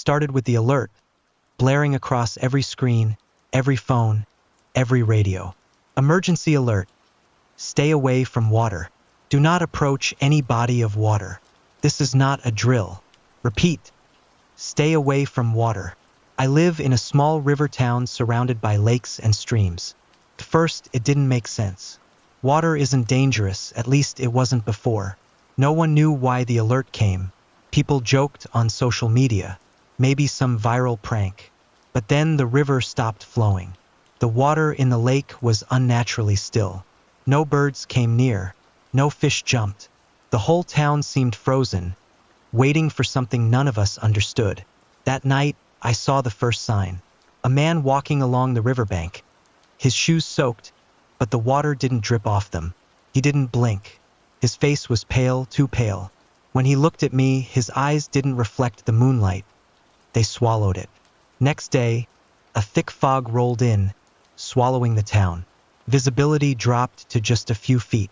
started with the alert, blaring across every screen, every phone, every radio. Emergency alert. Stay away from water. Do not approach any body of water. This is not a drill. Repeat. Stay away from water. I live in a small river town surrounded by lakes and streams. At first, it didn't make sense. Water isn't dangerous, at least it wasn't before. No one knew why the alert came. People joked on social media, maybe some viral prank. But then the river stopped flowing. The water in the lake was unnaturally still. No birds came near. No fish jumped. The whole town seemed frozen, waiting for something none of us understood. That night, I saw the first sign. A man walking along the riverbank. His shoes soaked, but the water didn't drip off them. He didn't blink. His face was pale, too pale. When he looked at me, his eyes didn't reflect the moonlight. They swallowed it. Next day, a thick fog rolled in, swallowing the town. Visibility dropped to just a few feet.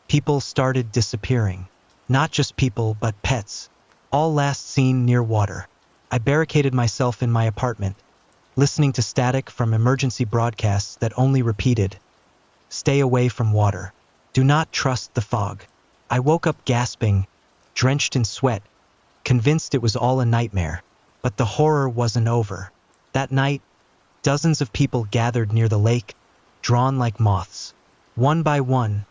People started disappearing. Not just people, but pets. All last seen near water. I barricaded myself in my apartment, listening to static from emergency broadcasts that only repeated, "Stay away from water. Do not trust the fog." I woke up gasping, drenched in sweat, convinced it was all a nightmare. But the horror wasn't over. That night, dozens of people gathered near the lake, drawn like moths. One by one,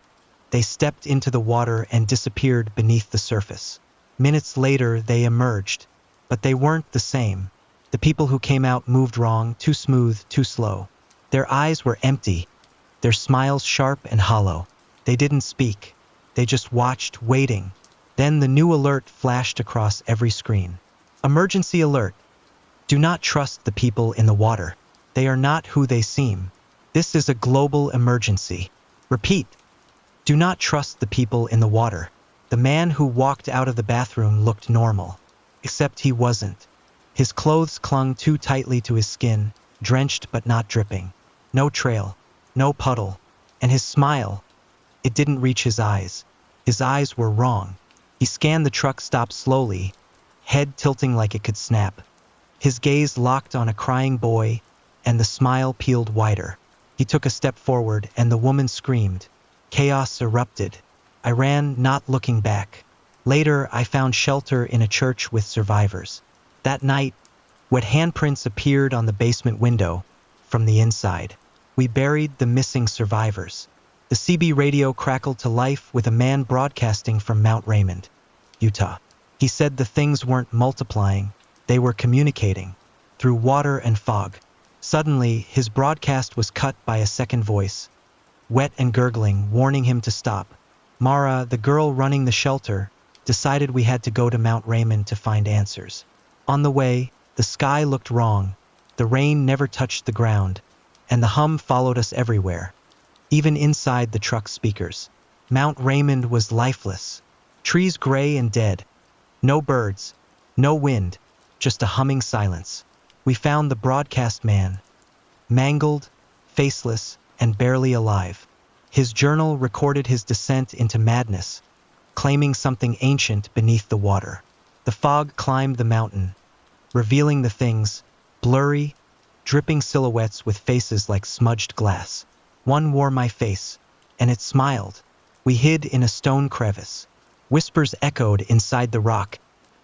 they stepped into the water and disappeared beneath the surface. Minutes later, they emerged, but they weren't the same. The people who came out moved wrong, too smooth, too slow. Their eyes were empty, their smiles sharp and hollow. They didn't speak. They just watched, waiting. Then the new alert flashed across every screen. Emergency alert. Do not trust the people in the water. They are not who they seem. This is a global emergency. Repeat. Do not trust the people in the water. The man who walked out of the bathroom looked normal. Except he wasn't. His clothes clung too tightly to his skin, drenched but not dripping. No trail, no puddle. And his smile, it didn't reach his eyes. His eyes were wrong. He scanned the truck stop slowly, head tilting like it could snap. His gaze locked on a crying boy, and the smile peeled wider. He took a step forward, and the woman screamed. Chaos erupted. I ran, not looking back. Later, I found shelter in a church with survivors. That night, wet handprints appeared on the basement window from the inside. We buried the missing survivors. The CB radio crackled to life with a man broadcasting from Mount Raymond, Utah. He said the things weren't multiplying, they were communicating through water and fog. Suddenly, his broadcast was cut by a second voice, wet and gurgling, warning him to stop. Mara, the girl running the shelter, decided we had to go to Mount Raymond to find answers. On the way, the sky looked wrong, the rain never touched the ground, and the hum followed us everywhere, even inside the truck speakers. Mount Raymond was lifeless, trees gray and dead, no birds, no wind, just a humming silence. We found the broadcast man, mangled, faceless, and barely alive. His journal recorded his descent into madness, claiming something ancient beneath the water. The fog climbed the mountain, revealing the things, blurry, dripping silhouettes with faces like smudged glass. One wore my face, and it smiled. We hid in a stone crevice. Whispers echoed inside the rock,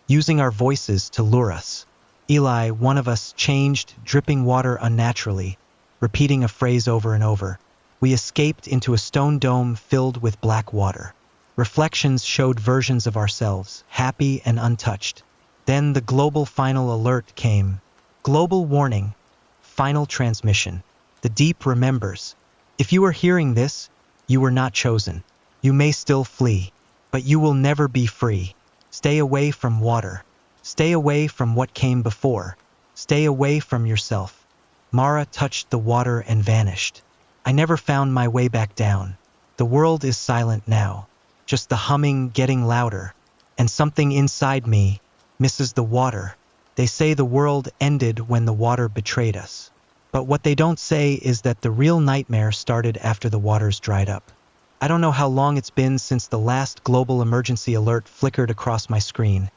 using our voices to lure us. Eli, one of us, changed, dripping water unnaturally, repeating a phrase over and over. We escaped into a stone dome filled with black water. Reflections showed versions of ourselves, happy and untouched. Then the global final alert came. Global warning. Final transmission. The deep remembers. If you are hearing this, you were not chosen. You may still flee, but you will never be free. Stay away from water. Stay away from what came before. Stay away from yourself. Mara touched the water and vanished. I never found my way back down. The world is silent now. Just the humming getting louder. And something inside me misses the water. They say the world ended when the water betrayed us. But what they don't say is that the real nightmare started after the waters dried up. I don't know how long it's been since the last global emergency alert flickered across my screen,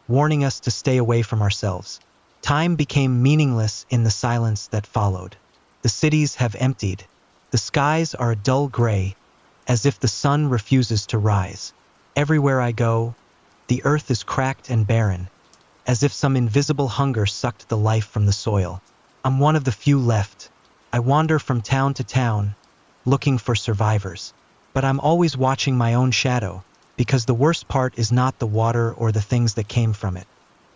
warning us to stay away from ourselves. Time became meaningless in the silence that followed. The cities have emptied. The skies are a dull gray, as if the sun refuses to rise. Everywhere I go, the earth is cracked and barren, as if some invisible hunger sucked the life from the soil. I'm one of the few left. I wander from town to town, looking for survivors. But I'm always watching my own shadow, because the worst part is not the water or the things that came from it.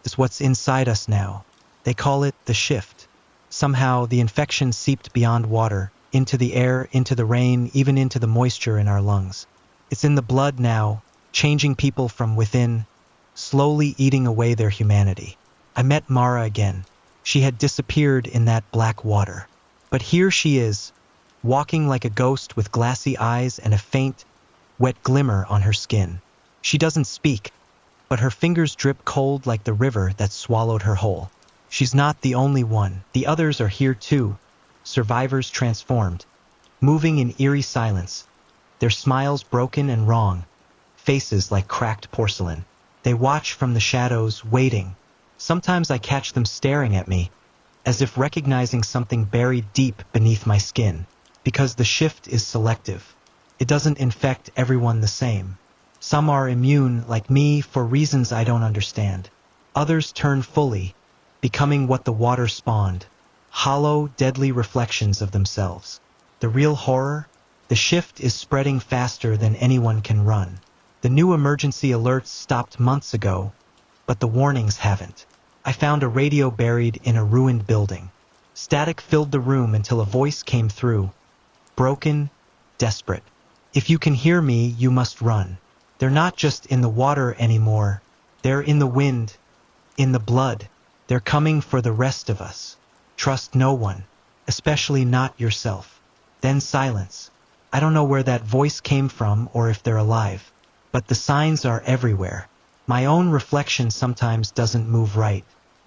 It's what's inside us now. They call it the shift. Somehow, the infection seeped beyond water, into the air, into the rain, even into the moisture in our lungs. It's in the blood now, changing people from within, slowly eating away their humanity. I met Mara again. She had disappeared in that black water. But here she is, walking like a ghost with glassy eyes and a faint, wet glimmer on her skin. She doesn't speak, but her fingers drip cold like the river that swallowed her whole. She's not the only one. The others are here too, survivors transformed, moving in eerie silence, their smiles broken and wrong, faces like cracked porcelain. They watch from the shadows, waiting. Sometimes I catch them staring at me, as if recognizing something buried deep beneath my skin, because the shift is selective. It doesn't infect everyone the same. Some are immune, like me, for reasons I don't understand. Others turn fully, becoming what the water spawned, hollow, deadly reflections of themselves. The real horror? The shift is spreading faster than anyone can run. The new emergency alerts stopped months ago, but the warnings haven't. I found a radio buried in a ruined building. Static filled the room until a voice came through, broken, desperate. If you can hear me, you must run. They're not just in the water anymore. They're in the wind, in the blood. They're coming for the rest of us. Trust no one, especially not yourself. Then silence. I don't know where that voice came from or if they're alive, but the signs are everywhere. My own reflection sometimes doesn't move right.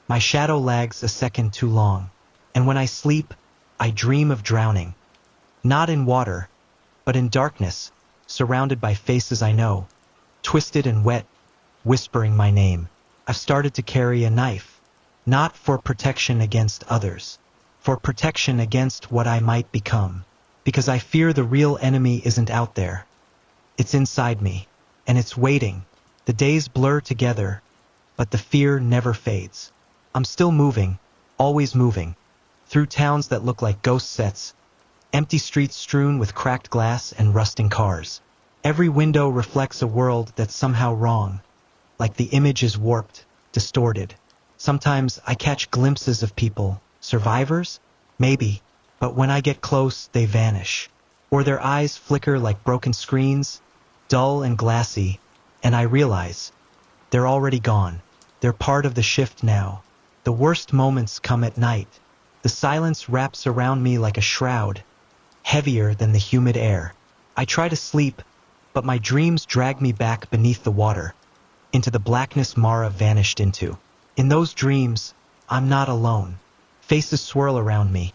My shadow lags a second too long. And when I sleep, I dream of drowning. Not in water, but in darkness, surrounded by faces I know, twisted and wet, whispering my name. I've started to carry a knife. Not for protection against others, for protection against what I might become, because I fear the real enemy isn't out there. It's inside me, and it's waiting. The days blur together, but the fear never fades. I'm still moving, always moving, through towns that look like ghost sets, empty streets strewn with cracked glass and rusting cars. Every window reflects a world that's somehow wrong, like the image is warped, distorted. Sometimes I catch glimpses of people, survivors? Maybe, but when I get close, they vanish. Or their eyes flicker like broken screens, dull and glassy, and I realize they're already gone. They're part of the shift now. The worst moments come at night. The silence wraps around me like a shroud, heavier than the humid air. I try to sleep, but my dreams drag me back beneath the water, into the blackness Mara vanished into. In those dreams, I'm not alone. Faces swirl around me.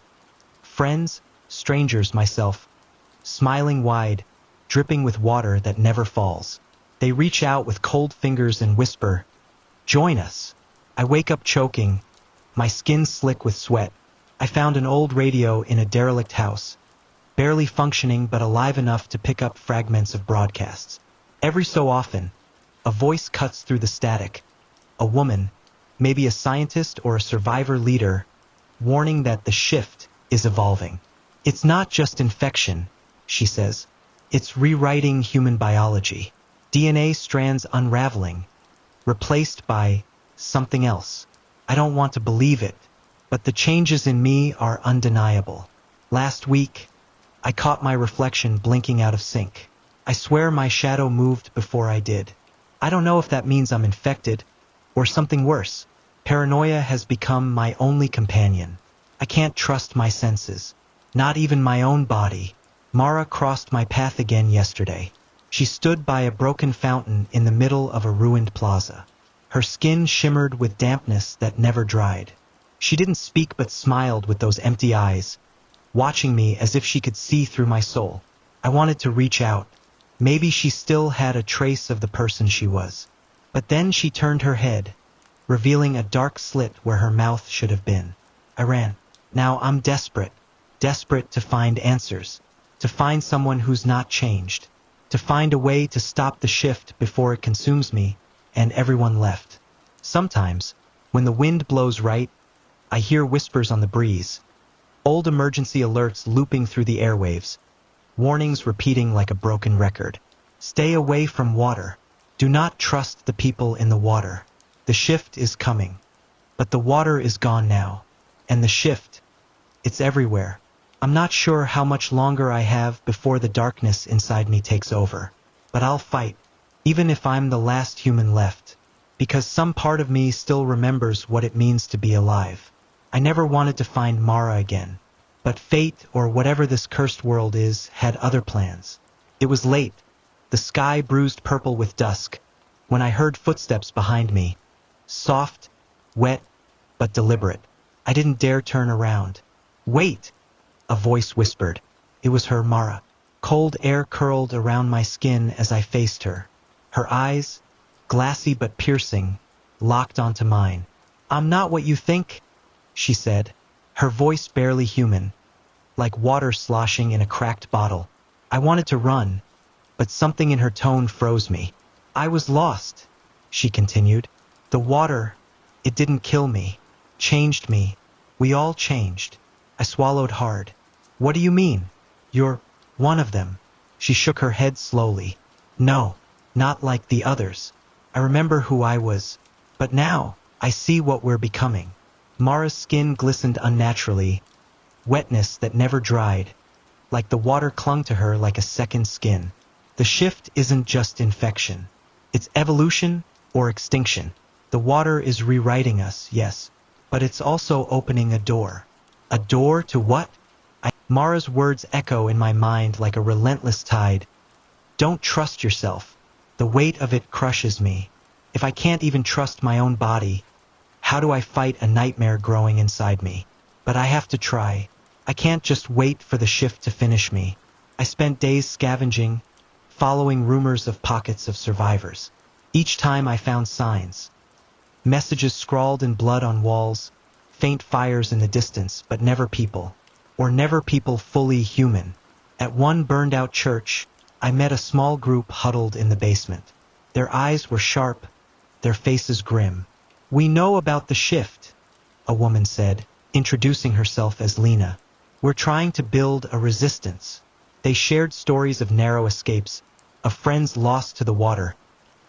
Friends, strangers, myself, smiling wide, dripping with water that never falls. They reach out with cold fingers and whisper, "Join us." I wake up choking, my skin slick with sweat. I found an old radio in a derelict house, barely functioning but alive enough to pick up fragments of broadcasts. Every so often, a voice cuts through the static. A woman, maybe a scientist or a survivor leader, warning that the shift is evolving. It's not just infection, she says. It's rewriting human biology. DNA strands unraveling, replaced by something else. I don't want to believe it, but the changes in me are undeniable. Last week, I caught my reflection blinking out of sync. I swear my shadow moved before I did. I don't know if that means I'm infected, or something worse. Paranoia has become my only companion. I can't trust my senses, not even my own body. Mara crossed my path again yesterday. She stood by a broken fountain in the middle of a ruined plaza. Her skin shimmered with dampness that never dried. She didn't speak but smiled with those empty eyes, watching me as if she could see through my soul. I wanted to reach out. Maybe she still had a trace of the person she was. But then she turned her head, revealing a dark slit where her mouth should have been. I ran. Now I'm desperate. Desperate to find answers. To find someone who's not changed. To find a way to stop the shift before it consumes me, and everyone left. Sometimes, when the wind blows right, I hear whispers on the breeze. Old emergency alerts looping through the airwaves. Warnings repeating like a broken record. Stay away from water. Do not trust the people in the water. The shift is coming. But the water is gone now. And the shift, it's everywhere. I'm not sure how much longer I have before the darkness inside me takes over. But I'll fight, even if I'm the last human left. Because some part of me still remembers what it means to be alive. I never wanted to find Mara again. But fate, or whatever this cursed world is, had other plans. It was late, the sky bruised purple with dusk, when I heard footsteps behind me. Soft, wet, but deliberate. I didn't dare turn around. Wait! A voice whispered. It was her, Mara. Cold air curled around my skin as I faced her. Her eyes, glassy but piercing, locked onto mine. I'm not what you think, she said, her voice barely human, like water sloshing in a cracked bottle. I wanted to run, but something in her tone froze me. I was lost, she continued. The water, it didn't kill me, changed me. We all changed. I swallowed hard. What do you mean? You're one of them. She shook her head slowly. No, not like the others. I remember who I was, but now I see what we're becoming. Mara's skin glistened unnaturally, wetness that never dried, like the water clung to her like a second skin. The shift isn't just infection. It's evolution or extinction. The water is rewriting us, yes, but it's also opening a door. A door to what? Mara's words echo in my mind like a relentless tide. Don't trust yourself. The weight of it crushes me. If I can't even trust my own body, how do I fight a nightmare growing inside me? But I have to try. I can't just wait for the shift to finish me. I spent days scavenging, following rumors of pockets of survivors. Each time I found signs. Messages scrawled in blood on walls, faint fires in the distance, but never people. Or never people fully human. At one burned-out church, I met a small group huddled in the basement. Their eyes were sharp, their faces grim. We know about the shift, a woman said, introducing herself as Lena. We're trying to build a resistance. They shared stories of narrow escapes, of friends lost to the water,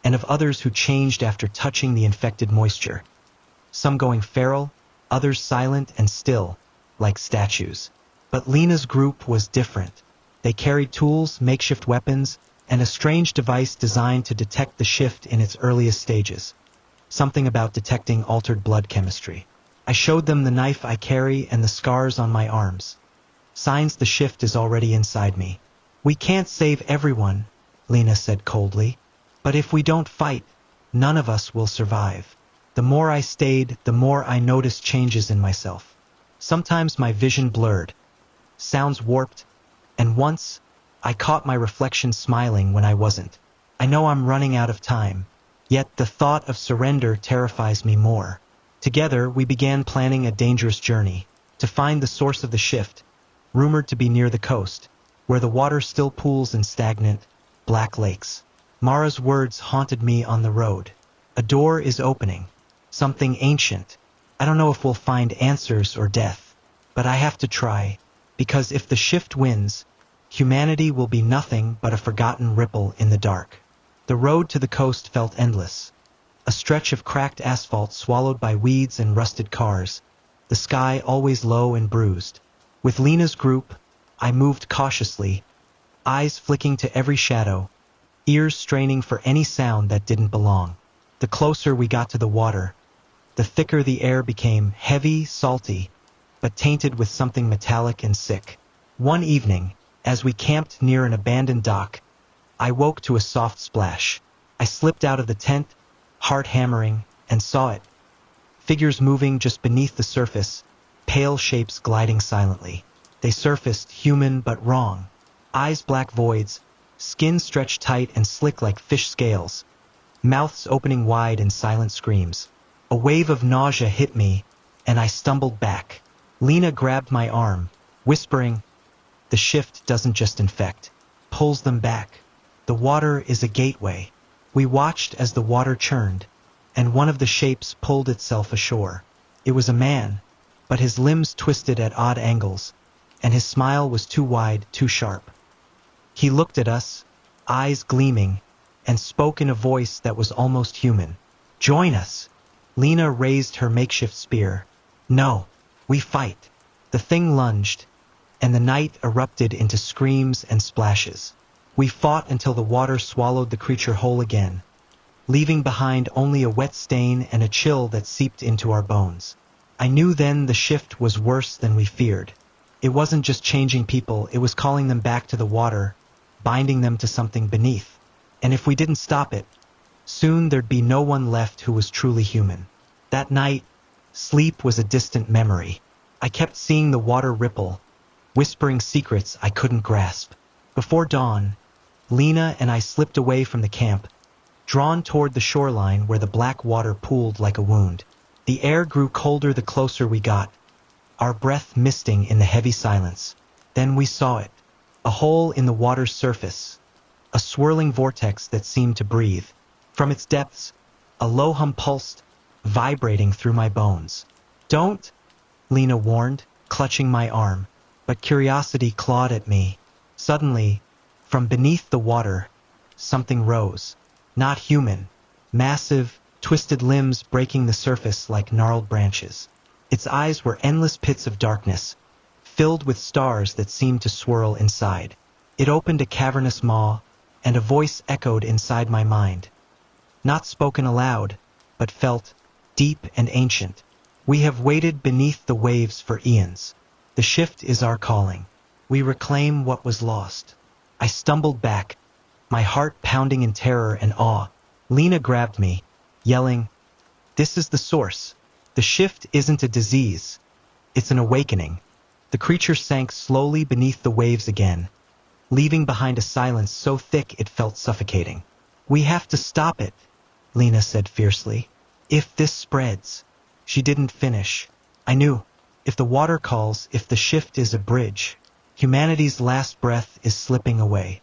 and of others who changed after touching the infected moisture. Some going feral, others silent and still, like statues. But Lena's group was different. They carried tools, makeshift weapons, and a strange device designed to detect the shift in its earliest stages. Something about detecting altered blood chemistry. I showed them the knife I carry and the scars on my arms. Signs the shift is already inside me. We can't save everyone, Lena said coldly. But if we don't fight, none of us will survive. The more I stayed, the more I noticed changes in myself. Sometimes my vision blurred, sounds warped, and once, I caught my reflection smiling when I wasn't. I know I'm running out of time, yet the thought of surrender terrifies me more. Together, we began planning a dangerous journey, to find the source of the shift, rumored to be near the coast, where the water still pools in stagnant, black lakes. Mara's words haunted me on the road. A door is opening, something ancient. I don't know if we'll find answers or death, but I have to try. Because if the shift wins, humanity will be nothing but a forgotten ripple in the dark. The road to the coast felt endless. A stretch of cracked asphalt swallowed by weeds and rusted cars, the sky always low and bruised. With Lena's group, I moved cautiously, eyes flicking to every shadow, ears straining for any sound that didn't belong. The closer we got to the water, the thicker the air became, heavy, salty, but tainted with something metallic and sick. One evening, as we camped near an abandoned dock, I woke to a soft splash. I slipped out of the tent, heart hammering, and saw it. Figures moving just beneath the surface, pale shapes gliding silently. They surfaced, human but wrong. Eyes black voids, skin stretched tight and slick like fish scales, mouths opening wide in silent screams. A wave of nausea hit me, and I stumbled back. Lena grabbed my arm, whispering, "The shift doesn't just infect, pulls them back. The water is a gateway." We watched as the water churned, and one of the shapes pulled itself ashore. It was a man, but his limbs twisted at odd angles, and his smile was too wide, too sharp. He looked at us, eyes gleaming, and spoke in a voice that was almost human. "Join us." Lena raised her makeshift spear. "No, we fight." The thing lunged, and the night erupted into screams and splashes. We fought until the water swallowed the creature whole again, leaving behind only a wet stain and a chill that seeped into our bones. I knew then the shift was worse than we feared. It wasn't just changing people, it was calling them back to the water, binding them to something beneath. And if we didn't stop it, soon there'd be no one left who was truly human. That night, sleep was a distant memory. I kept seeing the water ripple, whispering secrets I couldn't grasp. Before dawn, Lena and I slipped away from the camp, drawn toward the shoreline where the black water pooled like a wound. The air grew colder the closer we got, our breath misting in the heavy silence. Then we saw it, a hole in the water's surface, a swirling vortex that seemed to breathe. From its depths, a low hum pulsed, vibrating through my bones. "Don't," Lena warned, clutching my arm, but curiosity clawed at me. Suddenly, from beneath the water, something rose. Not human, massive, twisted limbs breaking the surface like gnarled branches. Its eyes were endless pits of darkness, filled with stars that seemed to swirl inside. It opened a cavernous maw, and a voice echoed inside my mind. Not spoken aloud, but felt, deep and ancient. "We have waited beneath the waves for eons. The shift is our calling. We reclaim what was lost." I stumbled back, my heart pounding in terror and awe. Lena grabbed me, yelling, "This is the source. The shift isn't a disease. It's an awakening." The creature sank slowly beneath the waves again, leaving behind a silence so thick it felt suffocating. "We have to stop it," Lena said fiercely. "If this spreads..." She didn't finish. I knew. If the water calls, if the shift is a bridge, humanity's last breath is slipping away.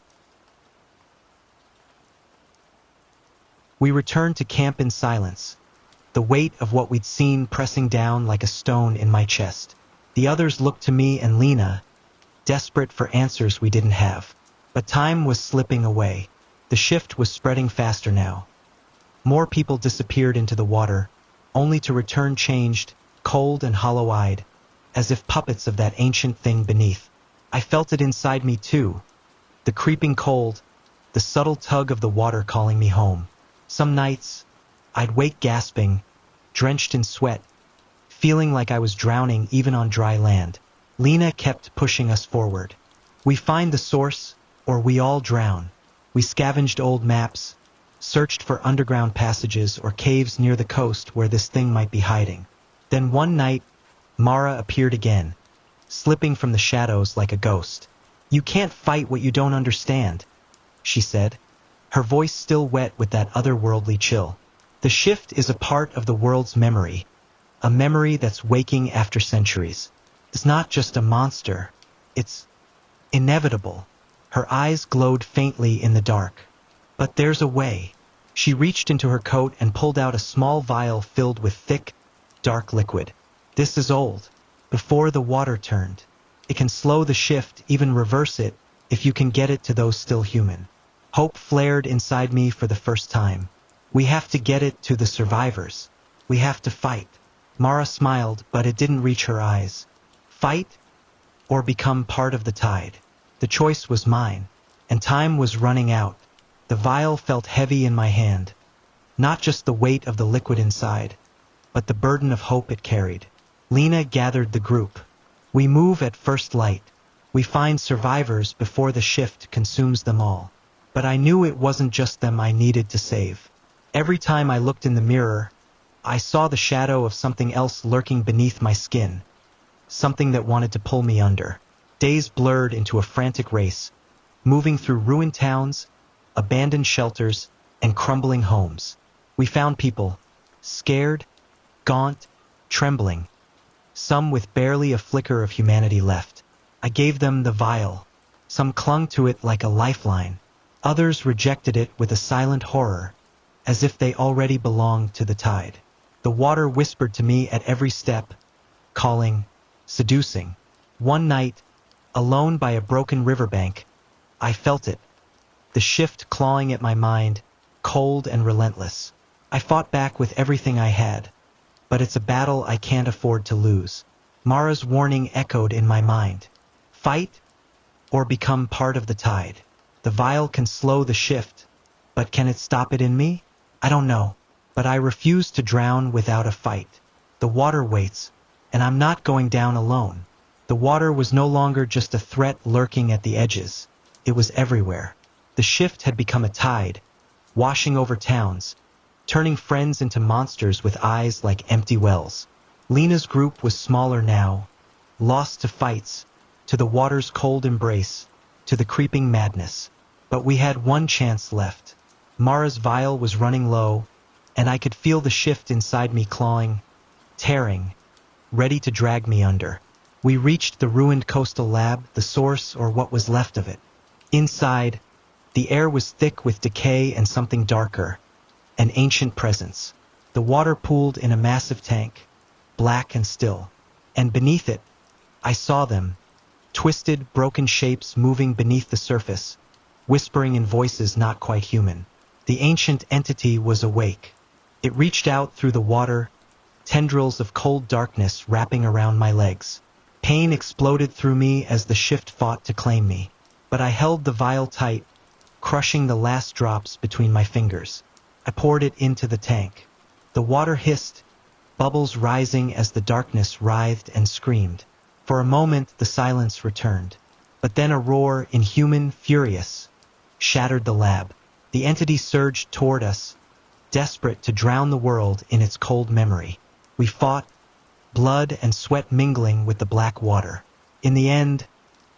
We returned to camp in silence, the weight of what we'd seen pressing down like a stone in my chest. The others looked to me and Lena, desperate for answers we didn't have. But time was slipping away. The shift was spreading faster now. More people disappeared into the water, only to return changed, cold and hollow-eyed, as if puppets of that ancient thing beneath. I felt it inside me too, the creeping cold, the subtle tug of the water calling me home. Some nights, I'd wake gasping, drenched in sweat, feeling like I was drowning even on dry land. Lena kept pushing us forward. "We find the source, or we all drown." We scavenged old maps, searched for underground passages or caves near the coast where this thing might be hiding. Then one night, Mara appeared again, slipping from the shadows like a ghost. "You can't fight what you don't understand," she said, her voice still wet with that otherworldly chill. "The shift is a part of the world's memory, a memory that's waking after centuries. It's not just a monster, it's inevitable." Her eyes glowed faintly in the dark. "But there's a way." She reached into her coat and pulled out a small vial filled with thick, dark liquid. "This is old, before the water turned. It can slow the shift, even reverse it, if you can get it to those still human." Hope flared inside me for the first time. "We have to get it to the survivors. We have to fight." Mara smiled, but it didn't reach her eyes. Fight, or become part of the tide? The choice was mine, and time was running out. The vial felt heavy in my hand, not just the weight of the liquid inside, but the burden of hope it carried. Lena gathered the group. "We move at first light. We find survivors before the shift consumes them all." But I knew it wasn't just them I needed to save. Every time I looked in the mirror, I saw the shadow of something else lurking beneath my skin, something that wanted to pull me under. Days blurred into a frantic race, moving through ruined towns, abandoned shelters, and crumbling homes. We found people, scared, gaunt, trembling, some with barely a flicker of humanity left. I gave them the vial. Some clung to it like a lifeline. Others rejected it with a silent horror, as if they already belonged to the tide. The water whispered to me at every step, calling, seducing. One night, alone by a broken riverbank, I felt it, the shift clawing at my mind, cold and relentless. I fought back with everything I had, but it's a battle I can't afford to lose. Mara's warning echoed in my mind. Fight or become part of the tide. The vial can slow the shift, but can it stop it in me? I don't know, but I refuse to drown without a fight. The water waits, and I'm not going down alone. The water was no longer just a threat lurking at the edges. It was everywhere. The shift had become a tide, washing over towns, turning friends into monsters with eyes like empty wells. Lena's group was smaller now, lost to fights, to the water's cold embrace, to the creeping madness. But we had one chance left. Mara's vial was running low, and I could feel the shift inside me clawing, tearing, ready to drag me under. We reached the ruined coastal lab, the source or what was left of it. Inside, the air was thick with decay and something darker, an ancient presence. The water pooled in a massive tank, black and still, and beneath it, I saw them, twisted, broken shapes moving beneath the surface, whispering in voices not quite human. The ancient entity was awake. It reached out through the water, tendrils of cold darkness wrapping around my legs. Pain exploded through me as the shift fought to claim me, but I held the vial tight, crushing the last drops between my fingers. I poured it into the tank. The water hissed, bubbles rising as the darkness writhed and screamed. For a moment, the silence returned, but then a roar, inhuman, furious, shattered the lab. The entity surged toward us, desperate to drown the world in its cold memory. We fought, blood and sweat mingling with the black water. In the end,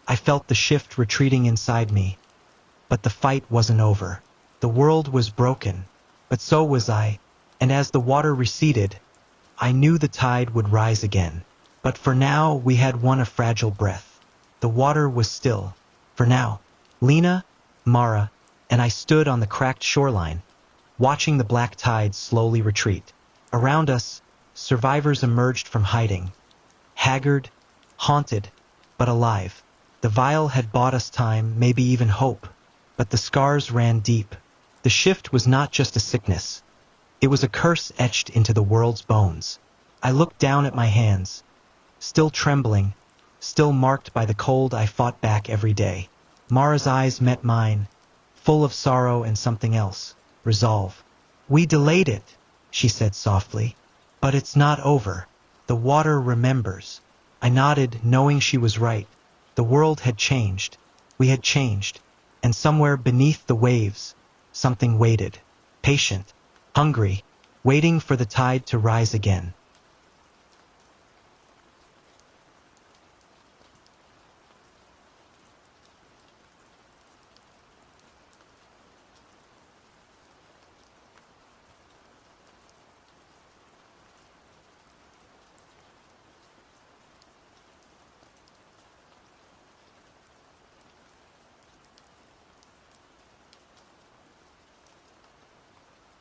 I felt the shift retreating inside me, but the fight wasn't over. The world was broken, but so was I, and as the water receded, I knew the tide would rise again. But for now, we had won a fragile breath. The water was still. For now, Lena, Mara, and I stood on the cracked shoreline, watching the black tide slowly retreat. Around us, survivors emerged from hiding, haggard, haunted, but alive. The vial had bought us time, maybe even hope, but the scars ran deep. The shift was not just a sickness. It was a curse etched into the world's bones. I looked down at my hands, still trembling, still marked by the cold I fought back every day. Mara's eyes met mine, full of sorrow and something else, resolve. "We delayed it," she said softly, "but it's not over. The water remembers." I nodded, knowing she was right. The world had changed. We had changed. And somewhere beneath the waves, something waited, patient, hungry, waiting for the tide to rise again.